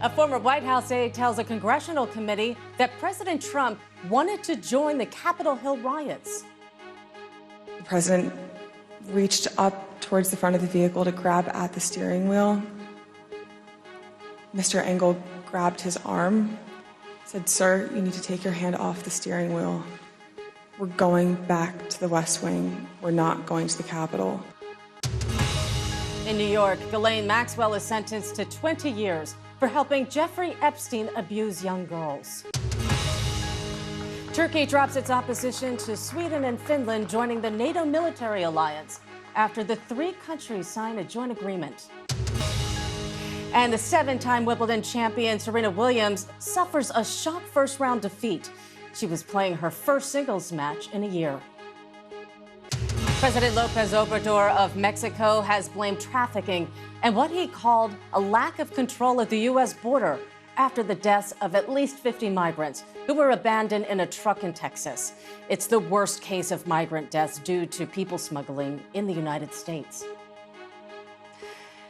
A former White House aide tells a congressional committee that President Trump wanted to join the Capitol Hill riots. The president reached up towards the front of the vehicle to grab at the steering wheel. Mr. Engel grabbed his arm, said, "Sir, you need to take your hand off the steering wheel. We're going back to the West Wing. We're not going to the Capitol." In New York, Ghislaine Maxwell is sentenced to 20 years for helping Jeffrey Epstein abuse young girls. Turkey drops its opposition to Sweden and Finland joining the NATO military alliance after the three countries sign a joint agreement. And the seven-time Wimbledon champion Serena Williams suffers a shock first-round defeat. She was playing her first singles match in a year. President Lopez Obrador of Mexico has blamed trafficking and what he called a lack of control at the U.S. border after the deaths of at least 50 migrants who were abandoned in a truck in Texas. It's the worst case of migrant deaths due to people smuggling in the United States.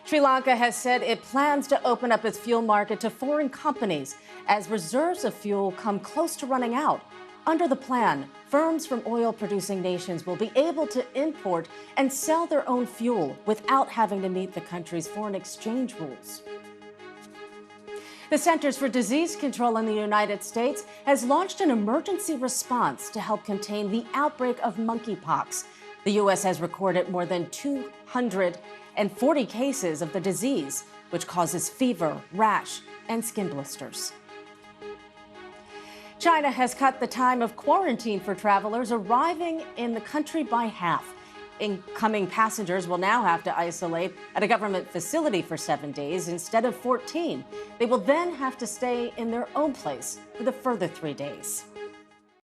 Sri Lanka has said it plans to open up its fuel market to foreign companies as reserves of fuel come close to running out. Under the plan, firms from oil-producing nations will be able to import and sell their own fuel without having to meet the country's foreign exchange rules. The Centers for Disease Control in the United States has launched an emergency response to help contain the outbreak of monkeypox. The U.S. has recorded more than 240 cases of the disease, which causes fever, rash, and skin blisters. China has cut the time of quarantine for travelers arriving in the country by half. Incoming passengers will now have to isolate at a government facility for 7 days instead of 14. They will then have to stay in their own place for the further 3 days.